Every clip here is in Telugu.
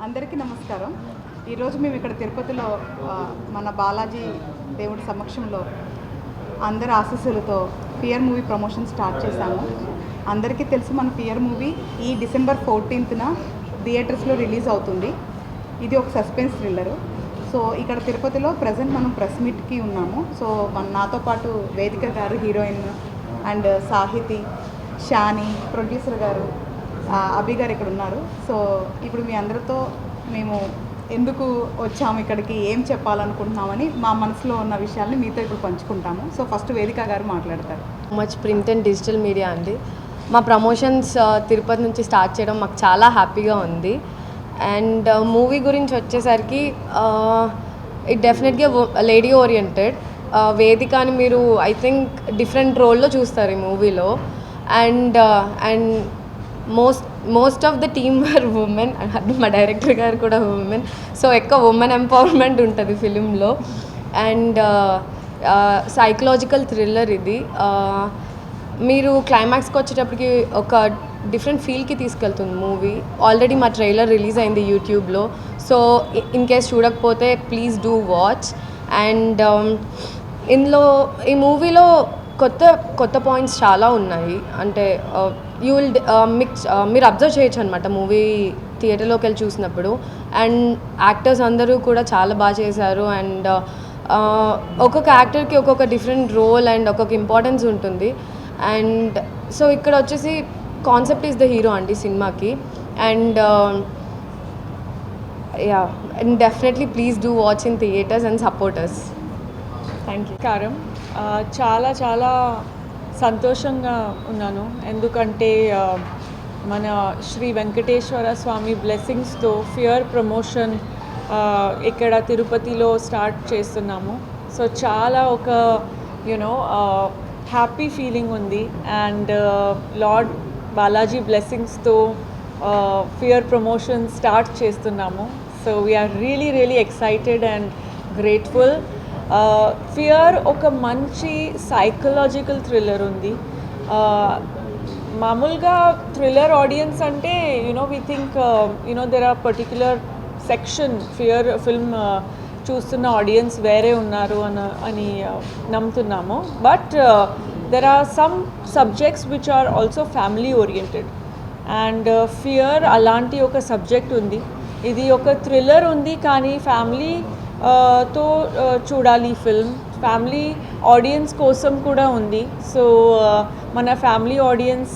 అందరికీ నమస్కారం. ఈరోజు మేము ఇక్కడ తిరుపతిలో మన బాలాజీ దేవుడి సమక్షంలో అందరి ఆశీస్సులతో ఫియర్ మూవీ ప్రమోషన్ స్టార్ట్ చేశాము. అందరికీ తెలుసు మన ఫియర్ మూవీ ఈ డిసెంబర్ 14న థియేటర్స్లో రిలీజ్ అవుతుంది. ఇది ఒక సస్పెన్స్ థ్రిల్లరు. సో ఇక్కడ తిరుపతిలో ప్రజెంట్ మనం ప్రెస్ మీట్కి ఉన్నాము. సో నాతో పాటు వేదిక గారు heroine and Sahiti, Shani producer గారు, అభి గారు ఇక్కడ ఉన్నారు. సో ఇప్పుడు మీ అందరితో మేము ఎందుకు వచ్చాము, ఇక్కడికి ఏం చెప్పాలనుకుంటున్నామని మా మనసులో ఉన్న విషయాల్ని మీతో ఇప్పుడు పంచుకుంటాము. సో ఫస్ట్ వేదిక గారు మాట్లాడతారు. Much print and digital media అండి. మా ప్రమోషన్స్ తిరుపతి నుంచి స్టార్ట్ చేయడం మాకు చాలా హ్యాపీగా ఉంది. అండ్ మూవీ గురించి వచ్చేసరికి ఇట్ డెఫినెట్గా లేడీ ఓరియంటెడ్. వేదికని మీరు ఐ థింక్ డిఫరెంట్ రోల్లో చూస్తారు ఈ మూవీలో. And most of the team were women. మా డైరెక్టర్ గారు కూడా ఉమెన్. సో ఎక్కువ ఉమెన్ ఎంపవర్మెంట్ ఉంటుంది ఫిలింలో. అండ్ సైకలాజికల్ థ్రిల్లర్ ఇది. మీరు క్లైమాక్స్కి వచ్చేటప్పటికి ఒక డిఫరెంట్ ఫీల్కి తీసుకెళ్తుంది మూవీ. ఆల్రెడీ మా ట్రైలర్ రిలీజ్ అయింది యూట్యూబ్లో. సో ఇన్ కేస్ చూడకపోతే ప్లీజ్ డూ వాచ్. అండ్ ఈ మూవీలో కొత్త పాయింట్స్ చాలా ఉన్నాయి. అంటే యూ విల్ మీరు అబ్జర్వ్ చేయొచ్చు అనమాట మూవీ థియేటర్లోకి వెళ్ళి చూసినప్పుడు. అండ్ యాక్టర్స్ అందరూ కూడా చాలా బాగా చేశారు. అండ్ ఒక్కొక్క యాక్టర్కి ఒక్కొక్క డిఫరెంట్ రోల్ అండ్ ఒక్కొక్క ఇంపార్టెన్స్ ఉంటుంది. అండ్ సో ఇక్కడ వచ్చేసి కాన్సెప్ట్ ఈజ్ ద హీరో అండి సినిమాకి. And and definitely please do watch in theatres and supporters. Thank you. కారం చాలా సంతోషంగా ఉన్నాను. ఎందుకంటే మన శ్రీ వెంకటేశ్వర స్వామి బ్లెస్సింగ్స్తో ఫియర్ ప్రమోషన్ ఇక్కడ తిరుపతిలో స్టార్ట్ చేస్తున్నాము. సో చాలా ఒక హ్యాపీ ఫీలింగ్ ఉంది. అండ్ లార్డ్ బాలాజీ బ్లెస్సింగ్స్తో ఫియర్ ప్రమోషన్ స్టార్ట్ చేస్తున్నాము. So we are really excited and grateful. Fear ఒక మంచి సైకలాజికల్ థ్రిల్లర్ ఉంది. మామూలుగా థ్రిల్లర్ ఆడియన్స్ అంటే we think there are particular section fear film చూస్తున్న ఆడియన్స్ వేరే ఉన్నారు అని నమ్ముతున్నాము. But there are some subjects which are also family oriented. And fear అలాంటి ఒక సబ్జెక్ట్ ఉంది. ఇది ఒక థ్రిల్లర్ ఉంది కానీ ఫ్యామిలీ తో చూడాలి ఫిల్మ్. ఫ్యామిలీ ఆడియన్స్ కోసం కూడా ఉంది. సో మన family audience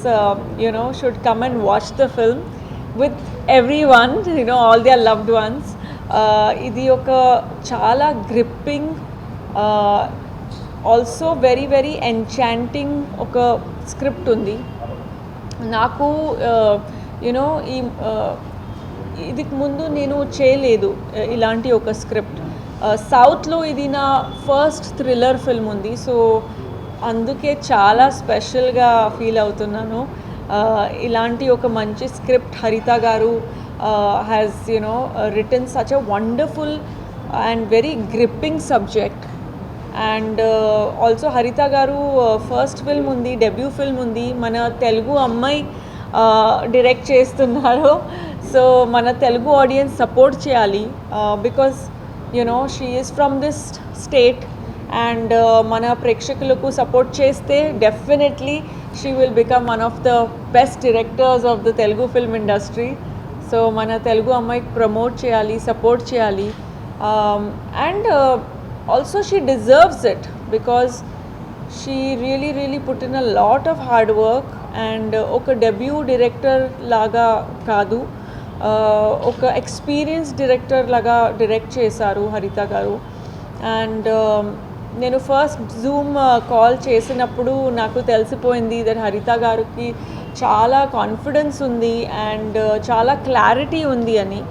should come and watch the film with everyone, all their loved ones. ఇది ఒక చాలా గ్రిప్పింగ్, ఆల్సో వెరీ ఎన్చాంటింగ్ ఒక స్క్రిప్ట్ ఉంది. నాకు ఇది ముందు నేను చేయలేదు ఇలాంటి ఒక స్క్రిప్ట్. సౌత్లో ఇది నా ఫస్ట్ థ్రిల్లర్ ఫిల్మ్ ఉంది. సో అందుకే చాలా స్పెషల్గా ఫీల్ అవుతున్నాను. ఇలాంటి ఒక మంచి స్క్రిప్ట్ హరిత గారు has written such a wonderful and very gripping subject. And also Haritha గారు ఫస్ట్ ఫిల్మ్ ఉంది, డెబ్యూ ఫిల్మ్ ఉంది. మన తెలుగు అమ్మాయి డైరెక్ట్ చేస్తున్నారు. సో మన తెలుగు ఆడియన్స్ సపోర్ట్ చేయాలి. Because she is from this state. And మన ప్రేక్షకులకు సపోర్ట్ చేస్తే definitely she will become one of the best directors of the Telugu film industry. So మన తెలుగు అమ్మాయికి ప్రమోట్ చేయాలి, సపోర్ట్ చేయాలి. And also she deserves it because she really put in a lot of hard work. And ఒక డెబ్యూ డైరెక్టర్ లాగా కాదు, ఒక ఎక్స్పీరియన్స్ డైరెక్టర్ లాగా డైరెక్ట్ చేశారు హరిత గారు. అండ్ నేను ఫస్ట్ జూమ్ కాల్ చేసినప్పుడు నాకు తెలిసిపోయింది దట్ హరిత గారికి చాలా కాన్ఫిడెన్స్ ఉంది అండ్ చాలా క్లారిటీ ఉంది అని.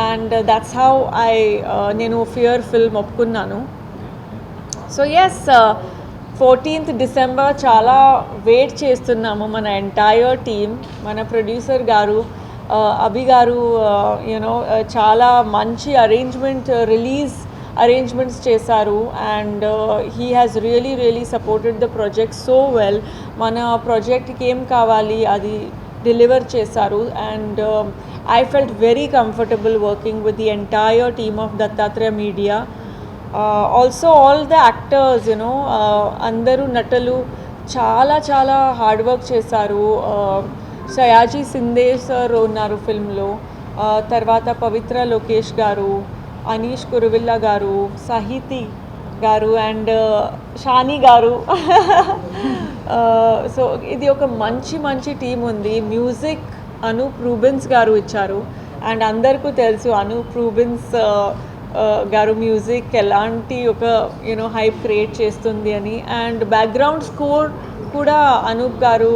అండ్ దట్స్ హౌ నేను ఫియర్ ఫిల్మ్ ఒప్పుకున్నాను. సో ఎస్, 14th డిసెంబర్ చాలా వెయిట్ చేస్తున్నాము మన ఎంటైర్ టీమ్. మన ప్రొడ్యూసర్ గారు అభి గారు చాలా మంచి రిలీజ్ అరేంజ్మెంట్స్ చేశారు. And he has really supported the project so well. మన ప్రాజెక్ట్కి ఏం కావాలి అది డెలివర్ చేశారు. And I felt very comfortable working with the entire team of Dattatreya media. Also all the actors you know అందరూ నటులు చాలా చాలా హార్డ్ వర్క్ చేశారు. సయాజీ సిందే సార్ ఉన్నారు ఫిల్మ్లో, తర్వాత పవిత్ర లోకేష్ గారు, అనీష్ కురువిల్లా గారు, సాహితి గారు అండ్ షానీ గారు. సో ఇది ఒక మంచి మంచి టీం ఉంది. మ్యూజిక్ అనూప్ రూబెన్స్ గారు ఇచ్చారు. అండ్ అందరికీ తెలుసు అనూప్ రూబెన్స్ గారు మ్యూజిక్ ఎలాంటి ఒక యూనో హైప్ క్రియేట్ చేస్తుంది అని. అండ్ బ్యాక్గ్రౌండ్ స్కోర్ కూడా అనూప్ గారు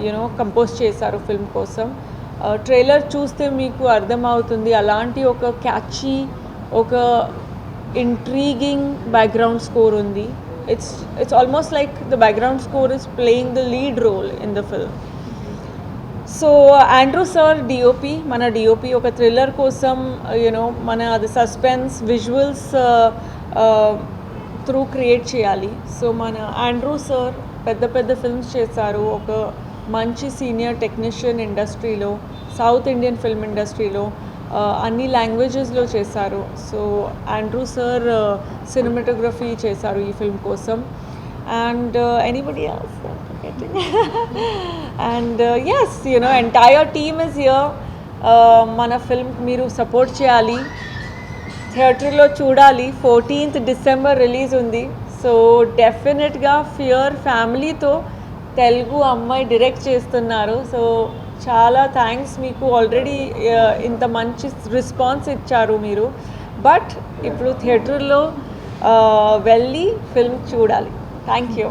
యూనో కంపోజ్ చేశారు ఫిల్మ్ కోసం. ట్రైలర్ చూస్తే మీకు అర్థమవుతుంది అలాంటి ఒక క్యాచీ, ఒక ఇంట్రీగింగ్ బ్యాక్గ్రౌండ్ స్కోర్ ఉంది. It's almost like the background score is playing the lead role in the film. So Andrew sir DOP, మన డిఓపి ఒక థ్రిల్లర్ కోసం యూనో మన అది సస్పెన్స్ విజువల్స్ త్రూ క్రియేట్ చేయాలి. సో మన ఆండ్రూ సార్ పెద్ద పెద్ద ఫిల్మ్స్ చేశారు. ఒక మంచి సీనియర్ టెక్నీషియన్ ఇండస్ట్రీలో, సౌత్ ఇండియన్ ఫిల్మ్ ఇండస్ట్రీలో అన్ని లాంగ్వేజెస్లో చేశారు. సో ఆండ్రూ సార్ సినిమాటోగ్రఫీ చేశారు ఈ ఫిల్మ్ కోసం. And anybody else and as you know entire team is here. మన ఫిల్మ్ మీరు సపోర్ట్ చేయాలి, థియేటర్లో చూడాలి. 14th December రిలీజ్ ఉంది. సో డెఫినెట్గా ఫియర్ ఫ్యామిలీతో తెలుగు అమ్మాయి డైరెక్ట్ చేస్తున్నారు. సో చాలా థ్యాంక్స్ మీకు, ఆల్రెడీ ఇంత మంచి రెస్పాన్స్ ఇచ్చారు మీరు. బట్ ఇప్పుడు థియేటర్లో వెళ్ళి ఫిల్మ్ చూడాలి. Thank you.